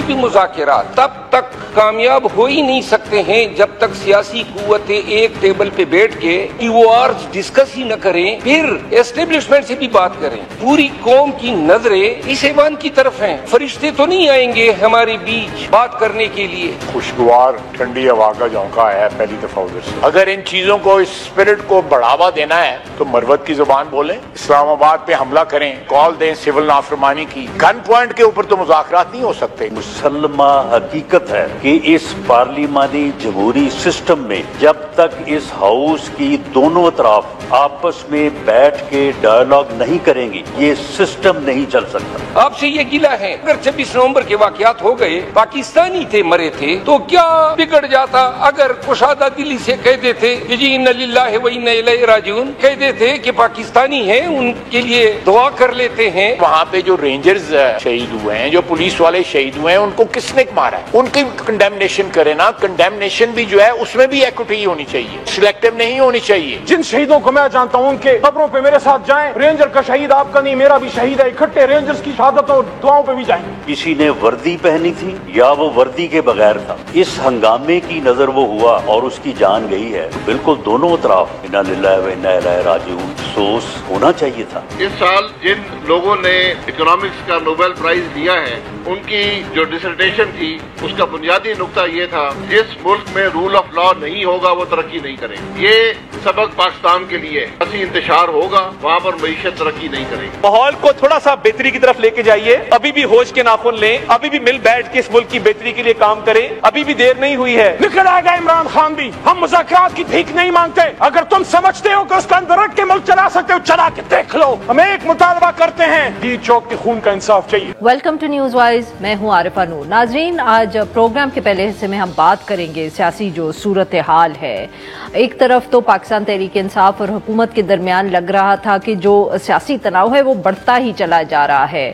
بھی مذاکرات تب تک کامیاب ہو ہی نہیں سکتے ہیں جب تک سیاسی قوتیں ایک ٹیبل پہ بیٹھ کے ایوارز ڈسکس ہی نہ کریں، پھر اسٹیبلشمنٹ سے بھی بات کریں۔ پوری قوم کی نظریں اس ایوان کی طرف ہیں، فرشتے تو نہیں آئیں گے ہمارے بیچ بات کرنے کے لیے۔ خوشگوار ٹھنڈی ہوا کا جھونکا ہے پہلی دفعہ ادھر سے۔ اگر ان چیزوں کو، اس اسپرٹ کو بڑھاوا دینا ہے تو مروت کی زبان بولیں، اسلام آباد پہ حملہ کریں، کال دیں سول نافرمانی کی۔ گن پوائنٹ کے اوپر تو مذاکرات نہیں ہو سکتے۔ مسلمہ حقیقت ہے کہ اس پارلیمانی جمہوری سسٹم میں جب تک اس ہاؤس کی دونوں اطراف آپس میں بیٹھ کے ڈائیلاگ نہیں کریں گی، یہ سسٹم نہیں چل سکتا۔ آپ سے یہ گلہ ہے، اگر 26 نومبر کے واقعات ہو گئے، پاکستانی تھے مرے تھے، تو کیا بگڑ جاتا اگر کشادہ دلی سے کہہ دیتے کہ جی انا للہ و انا الیہ راجعون، کہہ دیتے کہ پاکستانی ہیں ان کے لیے دعا کر لیتے ہیں۔ وہاں پہ جو رینجرز شہید ہوئے ہیں، جو پولیس والے شہید ہوئے ہیں، ان کو کس نے مارا ہے؟ ان کی کنڈیمنیشن کرے نا۔ کنڈیمنیشن بھی جو ہے اس میں بھی ایکوٹی ہونی چاہیے، سلیکٹیو نہیں ہونی چاہیے۔ جن شہیدوں کو میں جانتا ہوں ان کے قبروں پہ میرے ساتھ جائیں، رینجر کا شہید آپ کا نہیں میرا بھی شہید ہے، اکٹھے رینجرز کی شہادتوں اور دعاؤں پہ بھی جائیں۔ کسی نے وردی پہنی تھی یا وہ وردی کے بغیر تھا، اس ہنگامے کی نظر وہ ہوا اور اس کی جان گئی ہے۔ بالکل دونوں اطراف انا للہ و انا الیہ راجعون افسوس ہونا چاہیے تھا۔ اس سال جن لوگوں نے اکنامکس کا نوبل پرائز لیا ہے، ان کی جو ڈسرٹیشن تھی اس کا بنیادی نقطہ یہ تھا، جس ملک میں رول آف لا نہیں ہوگا وہ ترقی نہیں کرے گی۔ یہ سبق پاکستان کے لیے ایسی انتشار ہوگا، وہاں پر معیشت ترقی نہیں کرے گی۔ ماحول کو تھوڑا سا بہتری کی طرف لے کے جائیے، ابھی بھی ہوش کے ناخن لیں، ابھی بھی مل بیٹھ کے اس ملک کی بہتری کے لیے کام کریں، ابھی بھی دیر نہیں ہوئی ہے۔ نکل آئے گا عمران خان بھی، ہم مذاکرات کی بھیک نہیں مانگتے۔ اگر تم سمجھتے ہو کہ اس کا اندر رکھ کے ملک چلا سکتے ہو، چلا کے دیکھ لو۔ ہم ایک مطالبہ کرتے ہیں، ڈی چوک کے خون کا انصاف چاہیے۔ ویلکم ٹو نیوز وائز، میں ہوں عارفہ نور۔ ناظرین، آج پروگرام کے پہلے حصے میں ہم بات کریں گے سیاسی جو صورتحال ہے۔ ایک طرف تو پاکستان تحریک انصاف اور حکومت کے درمیان لگ رہا تھا کہ جو سیاسی تناؤ ہے وہ بڑھتا ہی چلا جا رہا ہے۔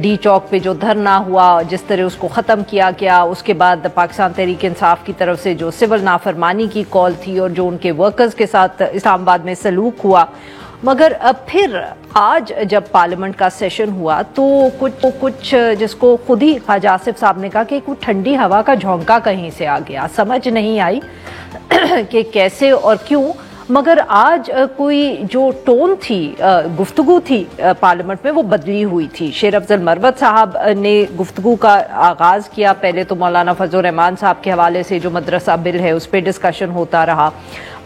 ڈی چوک پہ جو دھرنا ہوا، جس طرح اس کو ختم کیا گیا، اس کے بعد پاکستان تحریک انصاف کی طرف سے جو سول نافرمانی کی کال تھی اور جو ان کے ورکرز کے ساتھ اسلام آباد میں سلوک ہوا، مگر اب پھر آج جب پارلیمنٹ کا سیشن ہوا تو کچھ جس کو خود ہی خواجہ آصف صاحب نے کہا کہ کوئی ٹھنڈی ہوا کا جھونکا کہیں سے آ گیا، سمجھ نہیں آئی کہ کیسے اور کیوں۔ مگر آج کوئی جو ٹون تھی، گفتگو تھی پارلیمنٹ میں، وہ بدلی ہوئی تھی۔ شیر افضل مروت صاحب نے گفتگو کا آغاز کیا، پہلے تو مولانا فضل الرحمان صاحب کے حوالے سے جو مدرسہ بل ہے اس پہ ڈسکشن ہوتا رہا،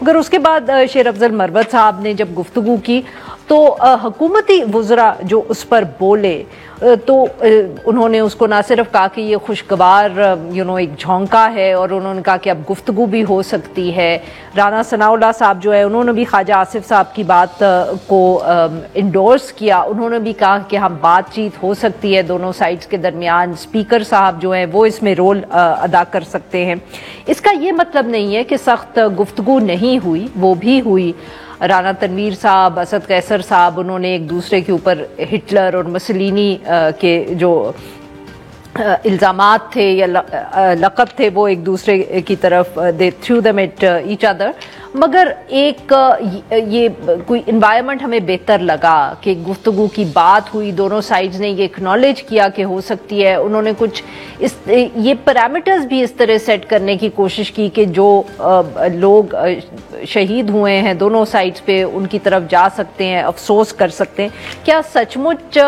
مگر اس کے بعد شیر افضل مروت صاحب نے جب گفتگو کی تو حکومتی وزراء جو اس پر بولے تو انہوں نے اس کو نہ صرف کہا کہ یہ خوشگوار ایک جھونکا ہے، اور انہوں نے کہا کہ اب گفتگو بھی ہو سکتی ہے۔ رانا ثناء اللہ صاحب جو ہے انہوں نے بھی خواجہ آصف صاحب کی بات کو انڈورس کیا، انہوں نے بھی کہا کہ ہم بات چیت ہو سکتی ہے دونوں سائڈز کے درمیان، اسپیکر صاحب جو ہیں وہ اس میں رول ادا کر سکتے ہیں۔ اس کا یہ مطلب نہیں ہے کہ سخت گفتگو نہیں ہوئی، وہ بھی ہوئی۔ رانا تنویر صاحب، اسد قیصر صاحب، انہوں نے ایک دوسرے کے اوپر ہٹلر اور مسولینی کے جو الزامات تھے یا لقب تھے وہ ایک دوسرے کی طرف they throw them at each other, مگر ایک یہ کوئی انوائرمنٹ ہمیں بہتر لگا کہ گفتگو کی بات ہوئی، دونوں سائڈز نے یہ اکنالج کیا کہ ہو سکتی ہے۔ انہوں نے کچھ یہ پیرامیٹرز بھی اس طرح سیٹ کرنے کی کوشش کی کہ جو لوگ شہید ہوئے ہیں دونوں سائڈز پہ ان کی طرف جا سکتے ہیں، افسوس کر سکتے ہیں۔ کیا سچ مچ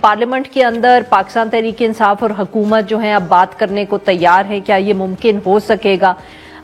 پارلیمنٹ کے اندر پاکستان تحریک انصاف اور حکومت جو ہیں اب بات کرنے کو تیار ہے؟ کیا یہ ممکن ہو سکے گا؟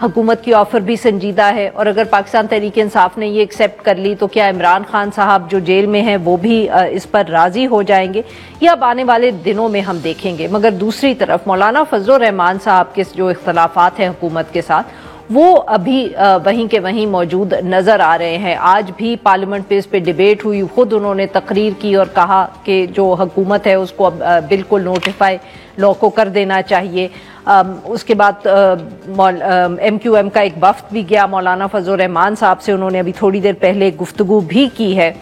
حکومت کی آفر بھی سنجیدہ ہے، اور اگر پاکستان تحریک انصاف نے یہ ایکسیپٹ کر لی تو کیا عمران خان صاحب جو جیل میں ہیں وہ بھی اس پر راضی ہو جائیں گے؟ یہ اب آنے والے دنوں میں ہم دیکھیں گے۔ مگر دوسری طرف مولانا فضل الرحمان صاحب کے جو اختلافات ہیں حکومت کے ساتھ، وہ ابھی وہیں کے وہیں موجود نظر آ رہے ہیں۔ آج بھی پارلیمنٹ پہ اس پہ ڈیبیٹ ہوئی، خود انہوں نے تقریر کی اور کہا کہ جو حکومت ہے اس کو بالکل نوٹیفائی لا کو کر دینا چاہیے۔ اس کے بعد ایم کیو ایم کا ایک وفد بھی گیا مولانا فضل الرحمان صاحب سے، انہوں نے ابھی تھوڑی دیر پہلے گفتگو بھی کی ہے۔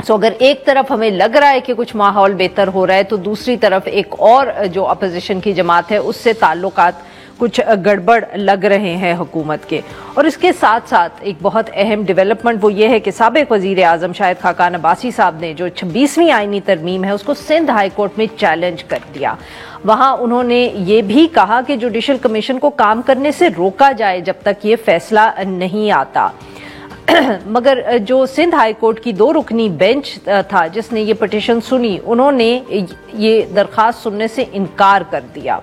سو اگر ایک طرف ہمیں لگ رہا ہے کہ کچھ ماحول بہتر ہو رہا ہے تو دوسری طرف ایک اور جو اپوزیشن کی جماعت ہے اس سے تعلقات کچھ گڑبڑ لگ رہے ہیں حکومت کے. اور اس کے ساتھ ساتھ ایک بہت اہم ڈیولپمنٹ وہ یہ ہے کہ سابق وزیر اعظم شاہد خاقان عباسی صاحب نے جو 26ویں آئینی ترمیم ہے اس کو سندھ ہائی کورٹ میں چیلنج کر دیا. وہاں انہوں نے یہ بھی کہا کہ جوڈیشل کمیشن کو کام کرنے سے روکا جائے جب تک یہ فیصلہ نہیں آتا. مگر جو سندھ ہائی کورٹ کی 2 رکنی بینچ تھا جس نے یہ پٹیشن سنی, انہوں نے یہ درخواست سننے سے انکار کر دیا.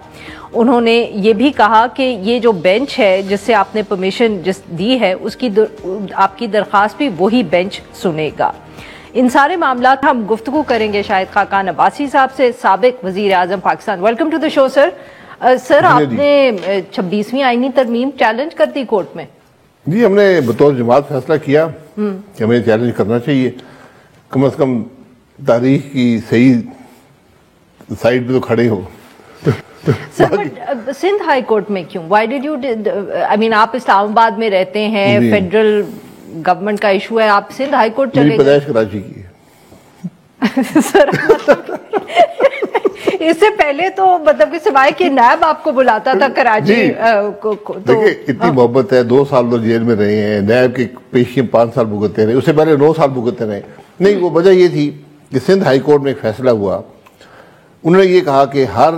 انہوں نے یہ بھی کہا کہ یہ جو بینچ ہے جس سے آپ نے پرمیشن دی ہے اس کی آپ کی درخواست بھی وہی بینچ سنے گا. ان سارے معاملات ہم گفتگو کریں گے شاہد خاقان عباسی صاحب سے, سابق وزیر اعظم پاکستان. ویلکم ٹو دا شو سر. سر آپ نے 26ویں آئینی ترمیم چیلنج کر دی کورٹ میں؟ جی, ہم نے بطور جماعت فیصلہ کیا کہ ہمیں چیلنج کرنا چاہیے, کم از کم تاریخ کی صحیح سائڈ پہ تو کھڑے ہو. Sir but Sindh high court میں کیوں؟ Why did you I mean آپ اسلام آباد میں رہتے ہیں, فیڈرل گورنمنٹ کا ایشو ہے, آپ سندھ ہائی کورٹ چلے گئے؟ پیدائش کراچی کی ہے سر. اس سے پہلے تو مطلب کہ سوائے کہ نیب آپ کو بلاتا تھا کراچی. دیکھیں اتنی محبت ہے, 2 سال تو جیل میں رہے ہیں, نیب کی پیشیاں 5 سال بھگتتے رہے, اس سے پہلے 9 سال بھگتتے رہے. نہیں, وہ وجہ یہ تھی کہ سندھ ہائی کورٹ میں ایک فیصلہ ہوا, انہوں نے یہ کہا کہ ہر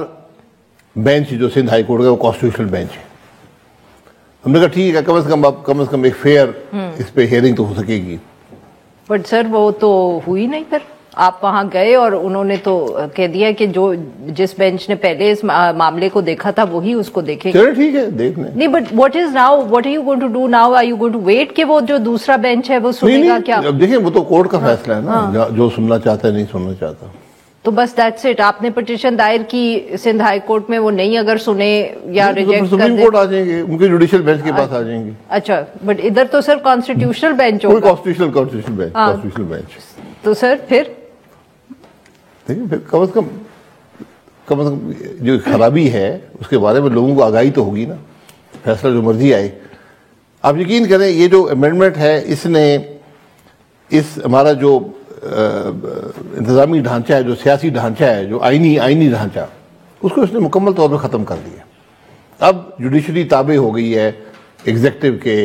بینچ جو سندھ ہائی کورٹ کا وہ کانسٹیٹیوشنل بینچ ہے. ہم نے کہا ٹھیک ہے, کم از کم ایک فیئر اس پہ ہیئرنگ تو ہو سکے گی. بٹ سر وہ تو ہوئی نہیں. پھر آپ وہاں گئے اور انہوں نے تو کہہ دیا کہ جس بینچ نے پہلے اس معاملے کو دیکھا تھا وہی اس کو دیکھے. چلے ٹھیک ہے, دیکھ لیں. نہیں, but what is now, what are you going to do now? Are you going to wait کہ وہ جو دوسرا بینچ ہے وہ سنے گا کیا؟ اب دیکھیں وہ تو کورٹ کا فیصلہ ہے نا, جو سننا چاہتا ہے نہیں سننا چاہتا. تو بس دیٹس اٹ. آپ نے پٹیشن دائر کی سندھ ہائی کورٹ میں, وہ نہیں اگر سنے یا ریجیکٹ کر دیں, سپریم کورٹ آ جائیں گے, ان کے جوڈیشل بینچ کے پاس آ جائیں گے. اچھا, بٹ ادھر تو سر کانسٹیٹیوشنل بینچ ہوگا. Constitutional bench. تو سر پھر دیکھیں پھر کم از کم جو خرابی ہے اس کے بارے میں لوگوں کو آگاہی تو ہوگی نا. فیصلہ جو مرضی آئے. آپ یقین کریں یہ جو امینڈمنٹ ہے اس نے ہمارا جو انتظامی ڈھانچہ ہے, جو سیاسی ڈھانچہ ہے, جو آئینی ڈھانچہ, اس کو اس نے مکمل طور پہ ختم کر دیا. اب جوڈیشری تابع ہو گئی ہے ایگزیکٹو کے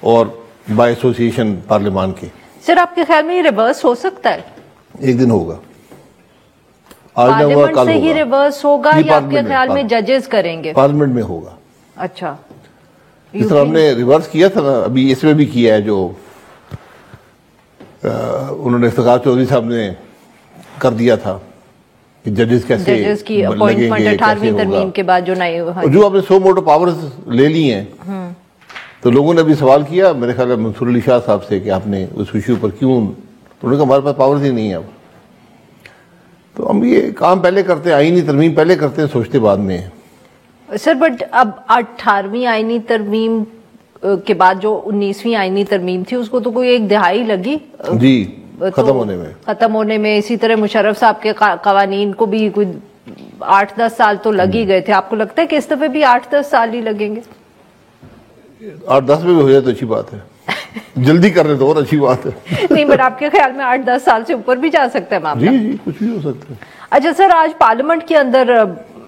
اور بائی ایسوسیشن پارلیمان کے. سر آپ کے خیال میں یہ ریورس ہو سکتا ہے؟ ایک دن ہوگا. پارلیمنٹ سے ہی ریورس ہوگا یا آپ کے خیال میں ججز کریں گے؟ پارلیمنٹ میں ہوگا. اچھا, جس طرح ہم نے ریورس کیا تھا نا, ابھی اس میں بھی کیا ہے, جو انہوں نے افتخار چودھری صاحب نے کر دیا تھا کہ ججز کی اپوائنٹمنٹ 18ویں ترمیم کے بعد جو آپ نے سو موٹو پاورز لے لی ہیں, تو لوگوں نے ابھی سوال کیا میرے خیال ہے منصور علی شاہ صاحب سے کہ آپ نے اس ایشو پر کیوں, تو انہوں نے کہا ہمارے پاس پاورز ہی نہیں ہے. اب تو ہم یہ کام پہلے کرتے ہیں, آئینی ترمیم پہلے کرتے ہیں, سوچتے بعد میں. سر بٹ اب 18ویں آئینی ترمیم کے بعد جو 19ویں آئینی ترمیم تھی اس کو تو کوئی 1 دہائی لگی جی ختم ہونے میں. اسی طرح مشرف صاحب کے قوانین کو بھی کوئی 8-10 سال تو لگ ہی گئے تھے. آپ کو لگتا ہے کہ اس دفعہ بھی 8-10 سال ہی لگیں گے؟ 8-10 میں بھی ہو جائے تو اچھی بات ہے, جلدی کر رہے تو اور اچھی بات ہے. نہیں, بٹ آپ کے خیال میں 8-10 سال سے اوپر بھی جا سکتا ہے معاملہ؟ جی کچھ بھی ہو سکتا ہے. اچھا سر, آج پارلیمنٹ کے اندر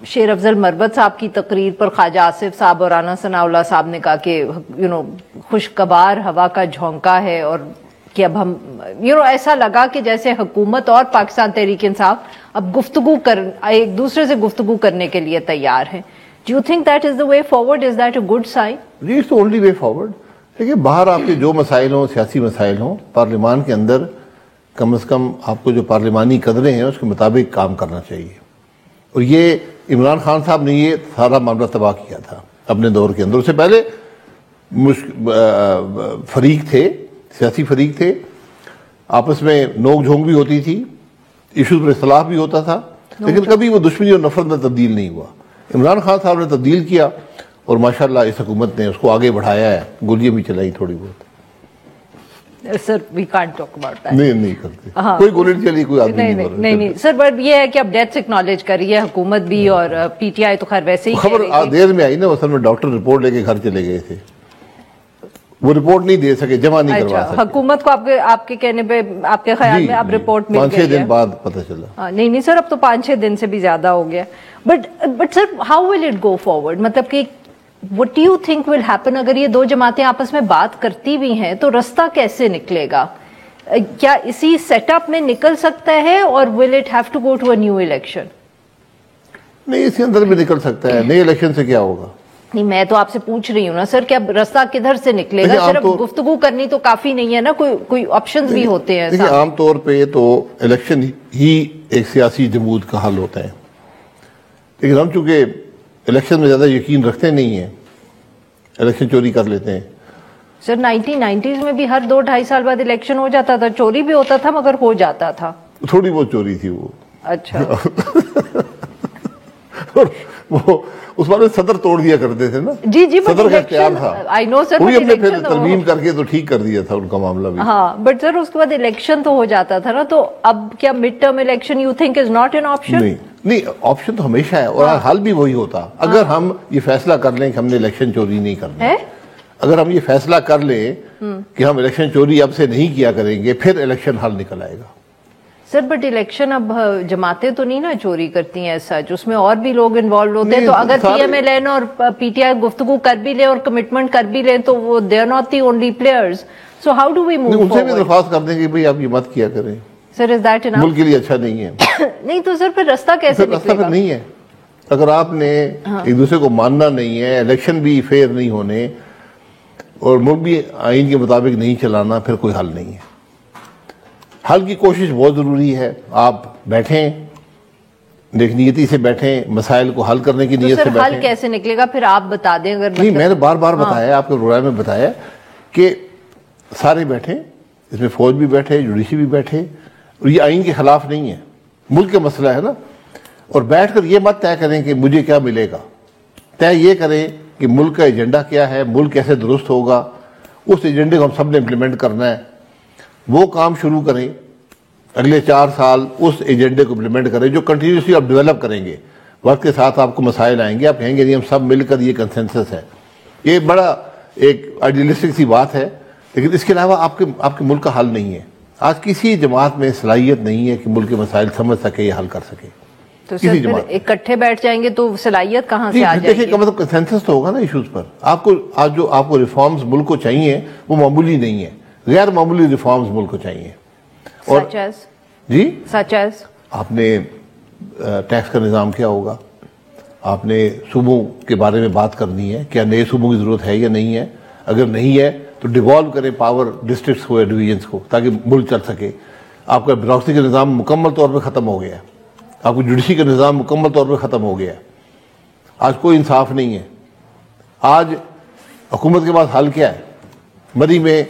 شیر افضل مربت صاحب کی تقریر پر خواجہ آصف صاحب اور رانا ثناء اللہ صاحب نے کہا کہ خوشگوار ہوا کا جھونکا ہے اور کہ اب ہم ایسا لگا کہ جیسے حکومت اور پاکستان تحریک انصاف اب ایک دوسرے سے گفتگو کرنے کے لیے تیار ہیں. Do you think that is the way forward? Is that a good sign? G, it's the only way forward. دیکھیے باہر آپ کے جو مسائل ہوں, سیاسی مسائل ہوں, پارلیمان کے اندر کم از کم آپ کو جو پارلیمانی قدریں ہیں اس کے مطابق کام کرنا چاہیے. اور یہ عمران خان صاحب نے یہ سارا معاملہ تباہ کیا تھا اپنے دور کے اندر. اس سے پہلے فریق تھے, سیاسی فریق تھے, آپس میں نوک جھونک بھی ہوتی تھی, ایشوز پر اختلاف بھی ہوتا تھا, لیکن کبھی وہ دشمنی اور نفرت میں تبدیل نہیں ہوا. عمران خان صاحب نے تبدیل کیا اور ماشاءاللہ اس حکومت نے اس کو آگے بڑھایا ہے, گولیاں بھی چلائی تھوڑی بہت. Sir we can't talk about that. نہیں کرتے, کوئی گولی نہیں چلی, کوئی آدمی نہیں سر, بٹ یہ ہے کہ اب ڈیتھس ایکنالج کر رہی ہے حکومت بھی, اور پی ٹی آئی تو خیر ویسے ہی خبر دیر میں آئی نا, اصل میں ڈاکٹر رپورٹ لے کے گھر چلے گئے تھے, وہ رپورٹ نہیں دے سکے, جمع نہیں کروا سکے. حکومت کو آپ کے کہنے پہ آپ کے خیال میں اب رپورٹ مل گئی ہے 5-6 دن بعد پتہ چلا. نہیں سر, اب تو 5-6 دن سے بھی زیادہ ہو گیا. But sir how will it go forward? مطلب کہ What do you think will happen اگر یہ دو جماعتیں آپس میں بات کرتی بھی ہیں تو رستہ کیسے نکلے گا؟ کیا اسی سیٹ اپ میں نکل سکتا ہے اور will it have to go to a new election؟ نہیں، اس کے اندر بھی نکل سکتا ہے. نئے الیکشن سے کیا ہوگا؟ نہیں، میں تو آپ سے پوچھ رہی ہوں نا سر، کیا رستہ کدھر سے نکلے گا؟ صرف گفتگو کرنی تو کافی نہیں ہے نا، کوئی آپشنز بھی ہوتے ہیں. دیکھیں، عام طور پہ تو الیکشن ہی ایک سیاسی جمود کا حل ہوتا ہے، لیکن ہم چونکہ الیکشن میں زیادہ یقین رکھتے نہیں ہیں، الیکشن چوری کر لیتے ہیں. سر 1990s میں بھی ہر 2-2.5 سال بعد الیکشن ہو جاتا تھا، چوری بھی ہوتا تھا مگر ہو جاتا تھا. تھوڑی بہت چوری تھی وہ. اچھا. وہ اس بار میں صدر توڑ دیا کرتے تھے نا. جی صدر کا اختیار تھا، I know sir، انہیں اپنے پھر ترمیم کر کے تو ٹھیک کر دیا تھا ان کا معاملہ بھی. ہاں، بٹ سر اس کے بعد الیکشن تو ہو جاتا تھا نا، تو اب کیا mid term election you think is not an option? نہیں، آپشن تو ہمیشہ ہے، اور حل بھی وہی ہوتا اگر ہم یہ فیصلہ کر لیں کہ ہم نے الیکشن چوری نہیں کرنا. اگر ہم یہ فیصلہ کر لیں کہ ہم الیکشن چوری اب سے نہیں کیا کریں گے، پھر الیکشن حل نکل آئے گا. سر بٹ الیکشن اب جماعتیں تو نہیں نا چوری کرتی ہیں سچ، اس میں اور بھی لوگ انوالوڈ ہوتے ہیں. تو اگر پی ایم ایل این اور پی ٹی آئی گفتگو کر بھی لیں اور کمٹمنٹ کر بھی لیں تو وہ they are not the only players. So how do we move forward? ان سے بھی درخواست کر دیں کہ بھئی آپ یہ مت کیا کریں سر. از دیٹ انف؟ ملک کے لیے اچھا نہیں ہے. نہیں تو سر پھر رستہ کیسے نکلے گا؟ رستہ پھر نہیں ہے. اگر آپ نے ایک دوسرے کو ماننا نہیں ہے، الیکشن بھی فیئر نہیں ہونے اور ملک بھی آئین کے مطابق نہیں چلانا، پھر کوئی حل نہیں ہے. حل کی کوشش بہت ضروری ہے. آپ بیٹھیں، نیک نیتی سے بیٹھیں، مسائل کو حل کرنے کی نیت سے بیٹھیں. حل کیسے نکلے گا پھر آپ بتا دیں. اگر نہیں، میں نے بار بار بتایا، آپ کے پروگرام میں بتایا کہ سارے بیٹھیں، اس میں فوج بھی بیٹھے، جوڈیشری بھی بیٹھے، اور یہ آئین کے خلاف نہیں ہے، ملک کا مسئلہ ہے نا. اور بیٹھ کر یہ مت طے کریں کہ مجھے کیا ملے گا، طے یہ کریں کہ ملک کا ایجنڈا کیا ہے، ملک کیسے درست ہوگا، اس ایجنڈے کو ہم سب نے امپلیمنٹ کرنا ہے. وہ کام شروع کریں، اگلے 4 سال اس ایجنڈے کو امپلیمنٹ کریں جو کنٹینیوسلی آپ ڈیولپ کریں گے. وقت کے ساتھ آپ کو مسائل آئیں گے، آپ کہیں گے نہیں ہم سب مل کر یہ کنسنسس ہے. یہ بڑا ایک آئیڈیلسٹک سی بات ہے، لیکن اس کے علاوہ آپ کے ملک کا حل نہیں ہے. آج کسی جماعت میں صلاحیت نہیں ہے کہ ملک کے مسائل سمجھ سکے یا حل کر سکے. تو سر پھر اکٹھے بیٹھ جائیں گے تو صلاحیت کہاں سے آ جائے گی؟ دیکھیں، کم از کم کنسنسس تو ہوگا نا ایشوز پر. آج جو آپ کو ریفارمز ملک کو چاہیے وہ معمولی نہیں ہے، غیر معمولی ریفارمز ملک کو چاہیے. اور جی سچ ایز آپ نے ٹیکس کا نظام کیا ہوگا، آپ نے صوبوں کے بارے میں بات کرنی ہے، کیا نئے صوبوں کی ضرورت ہے یا نہیں ہے. اگر نہیں ہے تو ڈیوالو کریں پاور ڈسٹرکٹس کو یا ڈویژنس کو تاکہ ملک چل سکے. آپ کا بیوروکریسی کا نظام مکمل طور پہ ختم ہو گیا ہے، آپ کو جوڈیشری کا نظام مکمل طور پہ ختم ہو گیا ہے. آج کوئی انصاف نہیں ہے. آج حکومت کے پاس حل کیا ہے؟ مری میں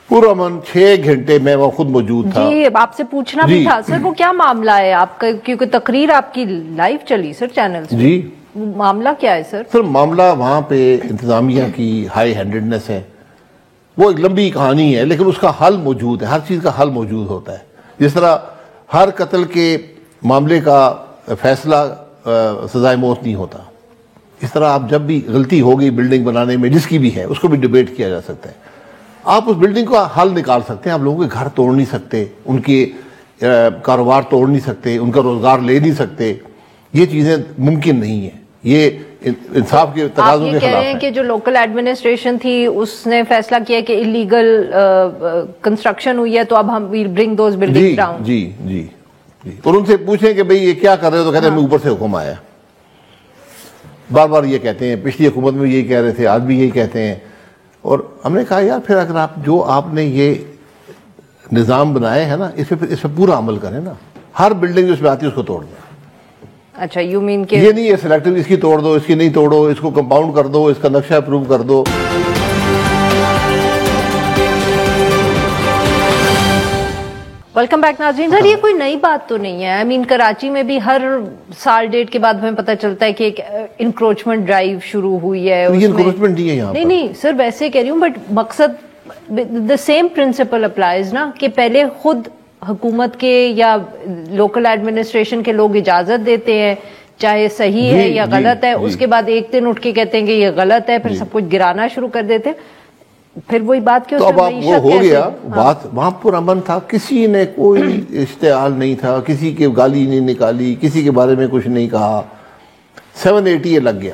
پورا من 6 گھنٹے میں وہ خود موجود تھا. جی آپ سے پوچھنا بھی تھا سر، وہ کیا معاملہ ہے آپ کا؟ کیونکہ تقریر آپ کی لائیو چلی سر چینل سے. جی معاملہ کیا ہے سر؟ سر معاملہ وہاں پہ انتظامیہ کی ہائی ہینڈڈنس ہے. وہ ایک لمبی کہانی ہے لیکن اس کا حل موجود ہے، ہر چیز کا حل موجود ہوتا ہے. جس طرح ہر قتل کے معاملے کا فیصلہ سزائے موت نہیں ہوتا، اس طرح آپ جب بھی غلطی ہوگی بلڈنگ بنانے میں جس کی بھی ہے اس کو بھی ڈیبیٹ کیا جا سکتا ہے. آپ اس بلڈنگ کا حل نکال سکتے ہیں، آپ لوگوں کے گھر توڑ نہیں سکتے، ان کے کاروبار توڑ نہیں سکتے، ان کا روزگار لے نہیں سکتے. یہ چیزیں ممکن نہیں ہیں، یہ انصاف کے تقاضوں کے خلاف ہے. آپ یہ کہہ رہے ہیں کہ جو لوکل ایڈمنسٹریشن تھی اس نے فیصلہ کیا کہ انلیگل کنسٹرکشن ہوئی ہے تو اب ہم we'll bring those buildings down. جی جی جی. اور ان سے پوچھیں کہ بھئی یہ کیا کر رہے ہو تو کہتے ہیں ہمیں اوپر سے حکم آیا. بار بار یہ کہتے ہیں، پچھلی حکومت میں یہی کہہ رہے تھے، آج بھی یہی کہتے ہیں. اور ہم نے کہا یار پھر اگر آپ نے یہ نظام بنائے ہیں نا اس پہ پورا عمل کریں نا. ہر بلڈنگ جو اس میں آتی ہے اس کو توڑ دیں. اچھا یو مین کہ یہ نہیں ہے سلیکٹو اس کی توڑ دو، اس کی نہیں توڑو، اس کو کمپاؤنڈ کر دو، اس کا نقشہ اپروو کر دو. ویلکم بیک ناظرین. سر یہ کوئی نئی بات تو نہیں ہے. آئی مین کراچی میں بھی ہر سال ڈیٹ کے بعد ہمیں پتہ چلتا ہے کہ ایک انکروچمنٹ ڈرائیو شروع ہوئی ہے. یہ انکروچمنٹ نہیں ہے یہاں پر. نہیں سر ویسے کہہ رہی ہوں، بٹ مقصد دا سیم پرنسپل اپلائز نا کہ پہلے خود حکومت کے یا لوکل ایڈمنسٹریشن کے لوگ اجازت دیتے ہیں چاہے صحیح ہے یا غلط ہے، اس کے بعد ایک دن اٹھ کے کہتے ہیں کہ یہ غلط ہے، پھر سب کچھ گرانا شروع کر دیتے ہیں. پھر وہی بات کہ تو اب وہ ہو گیا بات، وہاں پر امن تھا، کسی نے کوئی اشتعال نہیں تھا، کسی کی گالی نہیں نکالی، کسی کے بارے میں کچھ نہیں کہا. 780 یہ لگ گیا.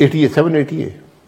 788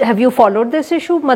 Have you followed this issue?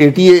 ATA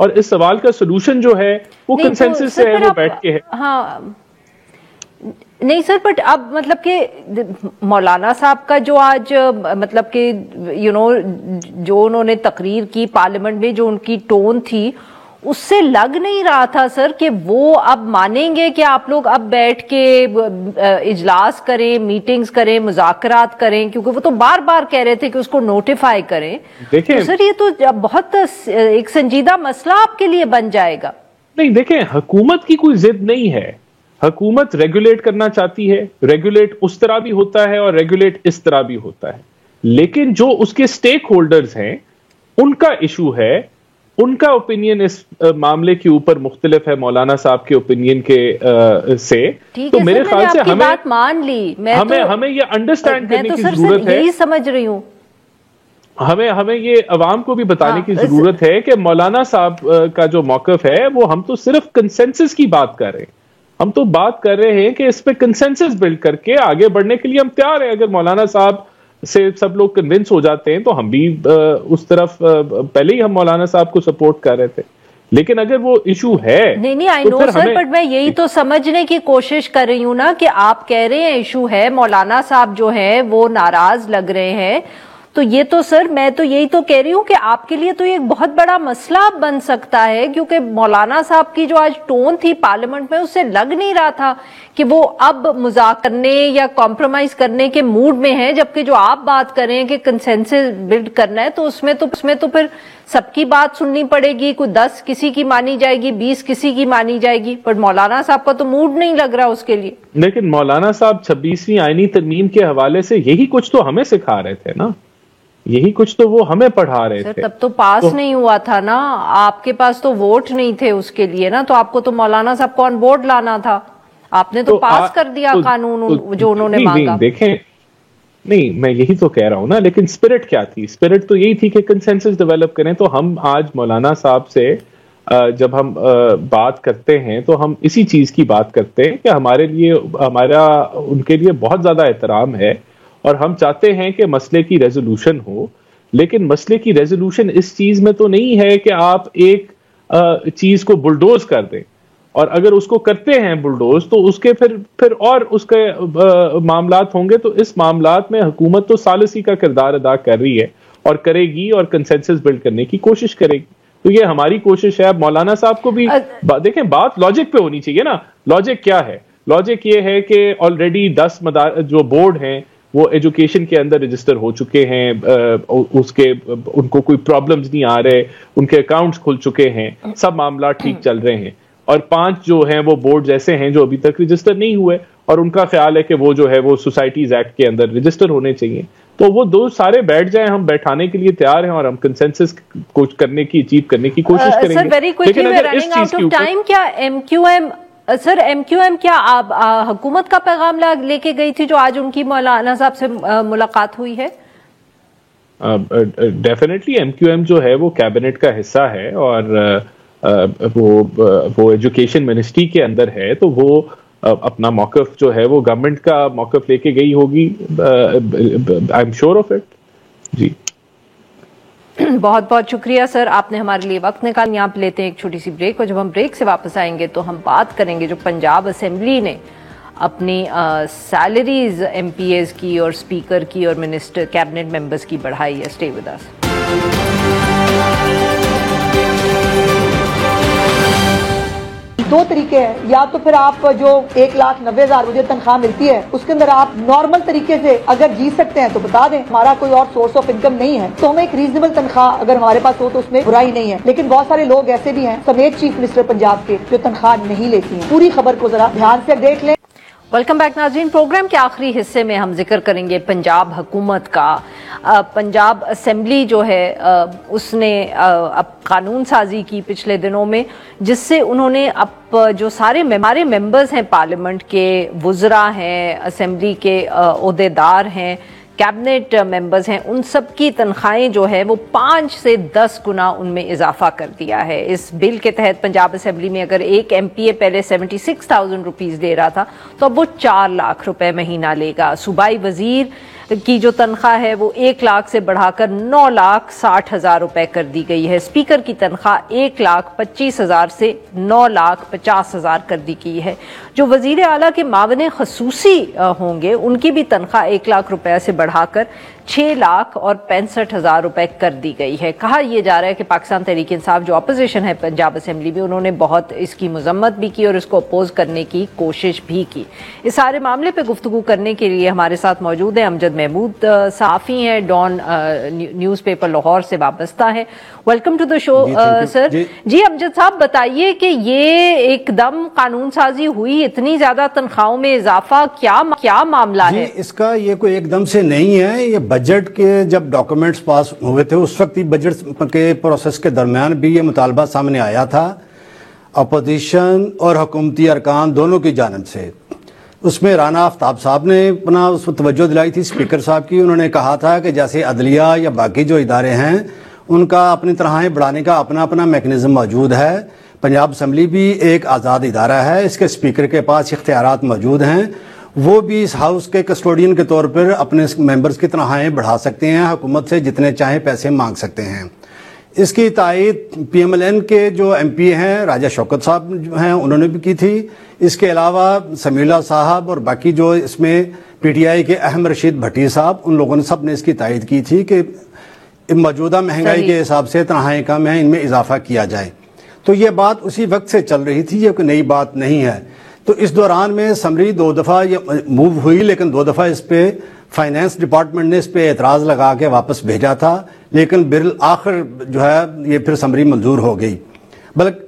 اور اس سوال کا سولوشن جو ہے وہ کنسنسس سے ہے, وہ بیٹھ کے ہے. ہاں نہیں سر, بٹ اب مطلب کہ مولانا صاحب کا جو آج مطلب کہ جو انہوں نے تقریر کی پارلیمنٹ میں, جو ان کی ٹون تھی, اس سے لگ نہیں رہا تھا سر کہ وہ اب مانیں گے کہ آپ لوگ اب بیٹھ کے اجلاس کریں, میٹنگز کریں, مذاکرات کریں, کیونکہ وہ تو بار بار کہہ رہے تھے کہ اس کو نوٹیفائی کریں. دیکھیں سر, یہ تو بہت ایک سنجیدہ مسئلہ آپ کے لیے بن جائے گا. نہیں دیکھیں, حکومت کی کوئی ضد نہیں ہے. حکومت ریگولیٹ کرنا چاہتی ہے, ریگولیٹ اس طرح بھی ہوتا ہے اور ریگولیٹ اس طرح بھی ہوتا ہے, لیکن جو اس کے سٹیک ہولڈرز ہیں ان کا ایشو ہے, ان کا اوپینین اس معاملے کے اوپر مختلف ہے مولانا صاحب کے اوپینین کے سے. تو میرے خیال سے ہمیں بات مان لی, ہمیں یہ انڈرسٹینڈ کرنے کی ضرورت ہے, یہی سمجھ رہی ہوں, ہمیں یہ عوام کو بھی بتانے کی ضرورت ہے کہ مولانا صاحب کا جو موقف ہے وہ ہم تو صرف کنسنسس کی بات کر رہے ہیں. ہم تو بات کر رہے ہیں کہ اس پہ کنسنسس بلڈ کر کے آگے بڑھنے کے لیے ہم تیار ہیں. اگر مولانا صاحب سے سب لوگ کنونس ہو جاتے ہیں تو ہم بھی اس طرف, پہلے ہی ہم مولانا صاحب کو سپورٹ کر رہے تھے, لیکن اگر وہ ایشو ہے نہیں آئی نو سر, بٹ میں یہی تو سمجھنے کی کوشش کر رہی ہوں نا کہ آپ کہہ رہے ہیں ایشو ہے, مولانا صاحب جو ہیں وہ ناراض لگ رہے ہیں, تو یہ تو سر میں تو یہی تو کہہ رہی ہوں کہ آپ کے لیے تو یہ ایک بہت بڑا مسئلہ بن سکتا ہے, کیونکہ مولانا صاحب کی جو آج ٹون تھی پارلیمنٹ میں, اس سے لگ نہیں رہا تھا کہ وہ اب مذاکرہ کرنے یا کمپرومائز کرنے کے موڈ میں ہیں, جبکہ جو آپ بات کریں کہ کنسنسس بلڈ کرنا ہے تو اس میں تو پھر سب کی بات سننی پڑے گی, کوئی 10 کسی کی مانی جائے گی, 20 کسی کی مانی جائے گی, پر مولانا صاحب کا تو موڈ نہیں لگ رہا اس کے لیے. لیکن مولانا صاحب 26ویں آئینی ترمیم کے حوالے سے یہی کچھ تو ہمیں سکھا رہے تھے نا, یہی کچھ تو وہ ہمیں پڑھا رہے تھے. تب تو پاس نہیں ہوا تھا نا, آپ کے پاس تو ووٹ نہیں تھے اس کے لیے نا, تو آپ کو تو مولانا صاحب کو آن بورڈ لانا تھا, آپ نے تو پاس کر دیا قانون جو انہوں نے مانگا. دیکھیں, نہیں میں یہی تو کہہ رہا ہوں نا, لیکن اسپرٹ کیا تھی؟ اسپرٹ تو یہی تھی کہ کنسنسس ڈیولپ کریں. تو ہم آج مولانا صاحب سے جب ہم بات کرتے ہیں تو ہم اسی چیز کی بات کرتے ہیں کہ ہمارے لیے, ہمارا ان کے لیے بہت زیادہ احترام ہے اور ہم چاہتے ہیں کہ مسئلے کی ریزولوشن ہو, لیکن مسئلے کی ریزولوشن اس چیز میں تو نہیں ہے کہ آپ ایک چیز کو بلڈوز کر دیں, اور اگر اس کو کرتے ہیں بلڈوز تو اس کے پھر اور اس کے معاملات ہوں گے. تو اس معاملات میں حکومت تو ثالثی کا کردار ادا کر رہی ہے اور کرے گی, اور کنسنسس بلڈ کرنے کی کوشش کرے گی. تو یہ ہماری کوشش ہے. اب مولانا صاحب کو بھی دیکھیں, بات لاجک پہ ہونی چاہیے نا. لاجک کیا ہے؟ لاجک یہ ہے کہ آلریڈی 10 جو بورڈ ہیں وہ ایجوکیشن کے اندر رجسٹر ہو چکے ہیں, ان کو کوئی پرابلمز نہیں آ رہے, ان کے اکاؤنٹس کھل چکے ہیں, سب معاملات ٹھیک چل رہے ہیں. اور 5 جو ہیں وہ بورڈز ایسے ہیں جو ابھی تک رجسٹر نہیں ہوئے, اور ان کا خیال ہے کہ وہ جو ہے وہ سوسائٹیز ایکٹ کے اندر رجسٹر ہونے چاہیے. تو وہ 2 سارے بیٹھ جائیں, ہم بیٹھانے کے لیے تیار ہیں اور ہم کنسنسس کچھ کرنے کی, اچیو کرنے کی کوشش کریں گے. لیکن اگر اس چیز کے اوپر کیا ایم کیو ایم کیا آپ حکومت کا پیغام لے کے گئی تھی جو آج ان کی مولانا صاحب سے ملاقات ہوئی ہے؟ ڈیفینیٹلی ایم کیو ایم جو ہے وہ کیبنٹ کا حصہ ہے, اور وہ ایجوکیشن منسٹری کے اندر ہے, تو وہ اپنا موقف جو ہے وہ گورنمنٹ کا موقف لے کے گئی ہوگی. I am sure of it. جی بہت بہت شکریہ سر, آپ نے ہمارے لیے وقت نکالا. یہاں پہ لیتے ہیں ایک چھوٹی سی بریک, اور جب ہم بریک سے واپس آئیں گے تو ہم بات کریں گے جو پنجاب اسمبلی نے اپنی سیلریز ایم پی ایز کی اور اسپیکر کی اور منسٹر کیبنٹ ممبرز کی بڑھائی ہے. Stay with us. دو طریقے ہیں, یا تو پھر آپ جو 1,90,000 مجھے تنخواہ ملتی ہے اس کے اندر آپ نارمل طریقے سے اگر جی سکتے ہیں تو بتا دیں, ہمارا کوئی اور سورس آف انکم نہیں ہے, تو ہمیں ایک ریزنیبل تنخواہ اگر ہمارے پاس ہو تو اس میں برائی نہیں ہے. لیکن بہت سارے لوگ ایسے بھی ہیں سمیت چیف منسٹر پنجاب کے جو تنخواہ نہیں لیتی ہیں. پوری خبر کو ذرا دھیان سے دیکھ لیں. ویلکم بیک ناظرین. پروگرام کے آخری حصے میں ہم ذکر کریں گے پنجاب حکومت کا. پنجاب اسمبلی جو ہے اس نے اب قانون سازی کی پچھلے دنوں میں, جس سے انہوں نے اب جو سارے ہمارے ممبرز ہیں پارلیمنٹ کے, وزراء ہیں, اسمبلی کے عہدیدار ہیں, کیبنٹ ممبرز ہیں, ان سب کی تنخواہیں جو ہے وہ 5 سے 10 گنا ان میں اضافہ کر دیا ہے. اس بل کے تحت پنجاب اسمبلی میں اگر ایک ایم پی اے پہلے 76,000 روپیز دے رہا تھا تو اب وہ 4 لاکھ روپے مہینہ لے گا. صوبائی وزیر کی جو تنخواہ ہے وہ 1 لاکھ سے بڑھا کر 9,60,000 روپے کر دی گئی ہے. اسپیکر کی تنخواہ 1,25,000 سے 9,50,000 کر دی گئی ہے. جو وزیر اعلیٰ کے معاون خصوصی ہوں گے ان کی بھی تنخواہ 1 لاکھ روپے سے بڑھا کر 6,65,000 روپے کر دی گئی ہے. کہا یہ جا رہا ہے کہ پاکستان تحریک انصاف جو اپوزیشن ہے پنجاب اسمبلی میں انہوں نے بہت اس کی مذمت بھی کی اور اس کو اپوز کرنے کی کوشش بھی کی. اس سارے معاملے پہ گفتگو کرنے کے لیے ہمارے ساتھ موجود ہیں امجد محمود, صحافی ہیں, ڈان نیوز پیپر لاہور سے وابستہ ہیں. ویلکم ٹو دا شو سر. جی امجد صاحب بتائیے کہ یہ ایک دم قانون سازی ہوئی, اتنی زیادہ تنخواہوں میں اضافہ, کیا معاملہ ہے؟ اس کا یہ کوئی ایک دم سے نہیں ہے. یہ بجٹ کے جب ڈاکومنٹس پاس ہوئے تھے اس وقت بجٹ کے پروسیس کے درمیان بھی یہ مطالبہ سامنے آیا تھا اپوزیشن اور حکومتی ارکان دونوں کی جانب سے. اس میں رانا آفتاب صاحب نے اپنا اس پر توجہ دلائی تھی اسپیکر صاحب کی. انہوں نے کہا تھا کہ جیسے عدلیہ یا باقی جو ادارے ہیں ان کا اپنی تنخواہیں بڑھانے کا اپنا میکنزم موجود ہے. پنجاب اسمبلی بھی ایک آزاد ادارہ ہے, اس کے اسپیکر کے پاس اختیارات موجود ہیں, وہ بھی اس ہاؤس کے کسٹوڈین کے طور پر اپنے ممبرز کی تنخواہیں بڑھا سکتے ہیں, حکومت سے جتنے چاہیں پیسے مانگ سکتے ہیں. اس کی تائید پی ایم ایل این کے جو ایم پی ہیں راجہ شوکت صاحب جو ہیں انہوں نے بھی کی تھی. اس کے علاوہ سمیع صاحب اور باقی جو اس میں پی ٹی آئی کے احمد رشید بھٹی صاحب, ان لوگوں نے سب نے اس کی تائید کی تھی کہ موجودہ مہنگائی کے حساب سے تنخواہیں کم ہیں, ان میں اضافہ کیا جائے. تو یہ بات اسی وقت سے چل رہی تھی, یہ کوئی نئی بات نہیں ہے. تو اس دوران میں سمری 2 دفعہ یہ موو ہوئی, لیکن 2 دفعہ اس پہ فائنانس ڈپارٹمنٹ نے اس پہ اعتراض لگا کے واپس بھیجا تھا, لیکن بالآخر جو ہے یہ پھر سمری منظور ہو گئی. بلکہ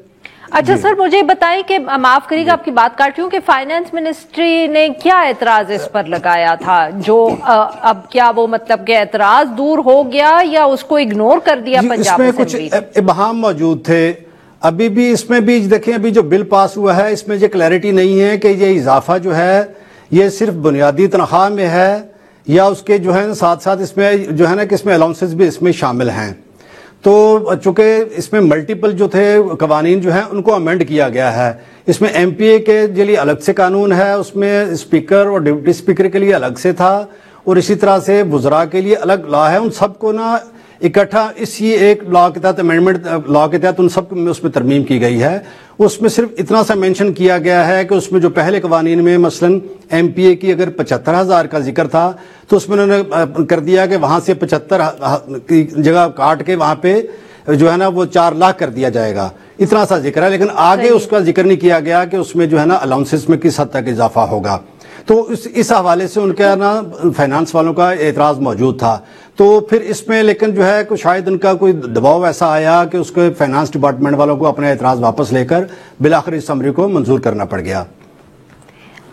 اچھا سر مجھے بتائیں کہ معاف کریے گا آپ کی بات کاٹ رہی ہوں کہ فائنانس منسٹری نے کیا اعتراض اس پر لگایا تھا, جو اب کیا وہ مطلب کہ اعتراض دور ہو گیا یا اس کو اگنور کر دیا پنجاب اسمبلی؟ اس میں کچھ ابہام موجود تھے. ابھی بھی اس میں بھی دیکھیں, ابھی جو بل پاس ہوا ہے اس میں یہ کلیئرٹی نہیں ہے کہ یہ اضافہ جو ہے یہ صرف بنیادی تنخواہ میں ہے یا اس کے جو ہے ساتھ ساتھ اس میں جو ہے نا کہ اس میں الاؤنسز بھی اس میں شامل ہیں. تو چونکہ اس میں ملٹیپل جو تھے قوانین جو ہیں ان کو امینڈ کیا گیا ہے. اس میں ایم پی اے کے لیے الگ سے قانون ہے, اس میں اسپیکر اور ڈپٹی اسپیکر کے لیے الگ سے تھا, اور اسی طرح سے وزراء کے لیے الگ لا ہے. ان سب کو نا اکٹھا اسی ایک لا کے تحت امینڈمنٹ لا کے تحت ان سب میں اس میں ترمیم کی گئی ہے. اس میں صرف اتنا سا مینشن کیا گیا ہے کہ اس میں جو پہلے قوانین میں مثلا ایم پی اے کی اگر 75,000 کا ذکر تھا تو اس میں انہوں نے کر دیا کہ وہاں سے 75 کی جگہ کاٹ کے وہاں پہ جو ہے نا وہ 4 لاکھ کر دیا جائے گا. اتنا سا ذکر ہے, لیکن آگے اس کا ذکر نہیں کیا گیا کہ اس میں جو ہے نا الاؤنسز میں کس حد تک اضافہ ہوگا. تو اس حوالے سے ان کا نا فائنانس والوں کا اعتراض موجود تھا. تو پھر اس میں لیکن جو ہے کہ شاید ان کا کوئی دباؤ ایسا آیا کہ اس کو فائنانس ڈپارٹمنٹ والوں کو اپنا اعتراض واپس لے کر بالآخر اس سمری کو منظور کرنا پڑ گیا.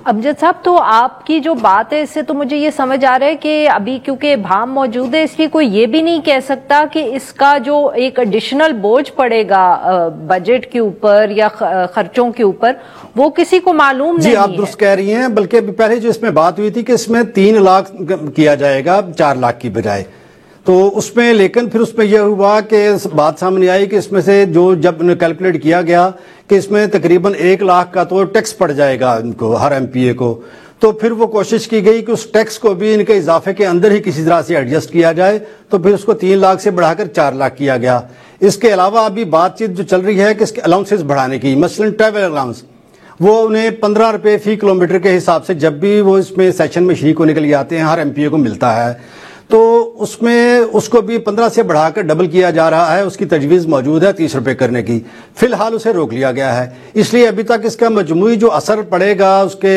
امجد صاحب تو آپ کی جو بات ہے اس سے تو مجھے یہ سمجھ آ رہا ہے کہ ابھی کیونکہ ابہام موجود ہے اس لیے کوئی یہ بھی نہیں کہہ سکتا کہ اس کا جو ایک ایڈیشنل بوجھ پڑے گا بجٹ کے اوپر یا خرچوں کے اوپر وہ کسی کو معلوم نہیں ہے. جی آپ درست کہہ رہی ہیں, بلکہ پہلے جو اس میں بات ہوئی تھی کہ اس میں 3 لاکھ کیا جائے گا 4 لاکھ کی بجائے, تو اس میں لیکن پھر اس میں یہ ہوا کہ بات سامنے آئی کہ اس میں سے جو جب کیلکولیٹ کیا گیا کہ اس میں تقریباً 1 لاکھ کا تو ٹیکس پڑ جائے گا ان کو, ہر ایم پی اے کو. تو پھر وہ کوشش کی گئی کہ اس ٹیکس کو بھی ان کے اضافے کے اندر ہی کسی طرح سے ایڈجسٹ کیا جائے, تو پھر اس کو 3 لاکھ سے بڑھا کر 4 لاکھ کیا گیا. اس کے علاوہ ابھی بات چیت جو چل رہی ہے کہ اس کے الاؤنسز بڑھانے کی, مثلا ٹریول الاؤنس وہ انہیں 15 روپے فی کلومیٹر کے حساب سے جب بھی وہ اس میں سیشن میں شریک ہونے کے لیے آتے ہیں ہر ایم پی اے کو ملتا ہے. تو اس میں اس کو بھی 15 سے بڑھا کر ڈبل کیا جا رہا ہے. اس کی تجویز موجود ہے 30 روپے کرنے کی, فی الحال اسے روک لیا گیا ہے. اس لیے ابھی تک اس کا مجموعی جو اثر پڑے گا اس کے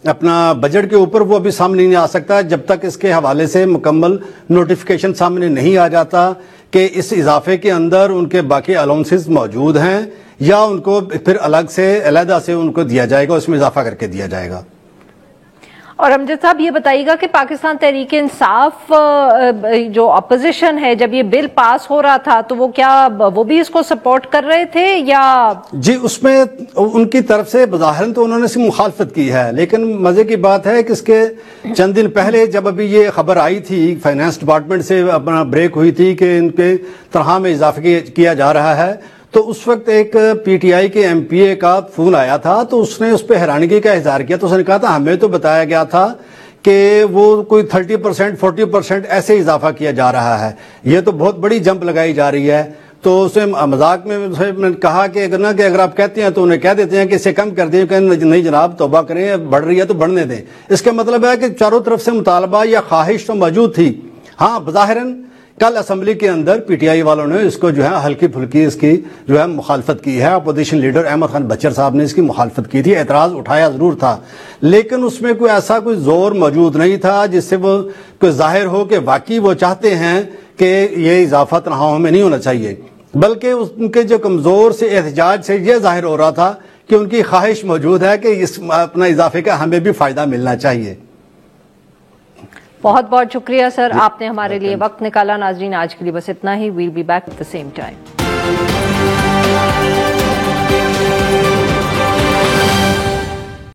اپنا بجٹ کے اوپر وہ ابھی سامنے نہیں آ سکتا جب تک اس کے حوالے سے مکمل نوٹیفیکیشن سامنے نہیں آ جاتا کہ اس اضافے کے اندر ان کے باقی الاؤنسز موجود ہیں یا ان کو پھر الگ سے علیحدہ سے ان کو دیا جائے گا, اس میں اضافہ کر کے دیا جائے گا. اور امجد صاحب یہ بتائیے گا کہ پاکستان تحریک انصاف جو اپوزیشن ہے جب یہ بل پاس ہو رہا تھا تو وہ کیا وہ بھی اس کو سپورٹ کر رہے تھے یا؟ جی اس میں ان کی طرف سے بظاہراً تو انہوں نے سے مخالفت کی ہے, لیکن مزے کی بات ہے کہ اس کے چند دن پہلے جب ابھی یہ خبر آئی تھی فائنانس ڈپارٹمنٹ سے اپنا بریک ہوئی تھی کہ ان کے تنخواہ میں اضافہ کیا جا رہا ہے, تو اس وقت ایک پی ٹی آئی کے ایم پی اے کا فون آیا تھا, تو اس نے اس پہ حیرانگی کا اظہار کیا. تو اس نے کہا تھا ہمیں تو بتایا گیا تھا کہ وہ کوئی 30% 40% ایسے اضافہ کیا جا رہا ہے. یہ تو بہت بڑی جمپ لگائی جا رہی ہے. تو اسے مذاق میں نے کہا کہ اگر آپ کہتے ہیں تو انہیں کہہ دیتے ہیں کہ اسے کم کر دیں, کہ نہیں جناب توبہ کریں, بڑھ رہی ہے تو بڑھنے دیں. اس کا مطلب ہے کہ چاروں طرف سے مطالبہ یا خواہش تو موجود تھی. ہاں بظاہراً کل اسمبلی کے اندر پی ٹی آئی والوں نے اس کو جو ہے ہلکی پھلکی اس کی جو ہے مخالفت کی ہے. اپوزیشن لیڈر احمد خان بچر صاحب نے اس کی مخالفت کی تھی, اعتراض اٹھایا ضرور تھا, لیکن اس میں کوئی ایسا کوئی زور موجود نہیں تھا جس سے وہ کوئی ظاہر ہو کہ واقعی وہ چاہتے ہیں کہ یہ اضافہ تنخواہوں میں نہیں ہونا چاہیے, بلکہ ان کے جو کمزور سے احتجاج سے یہ ظاہر ہو رہا تھا کہ ان کی خواہش موجود ہے کہ اس اپنا اضافے کا ہمیں بھی فائدہ ملنا چاہیے. بہت بہت شکریہ سر, آپ نے ہمارے لیے وقت نکالا. ناظرین آج کے لیے بس اتنا ہی. We'll be back at the same time.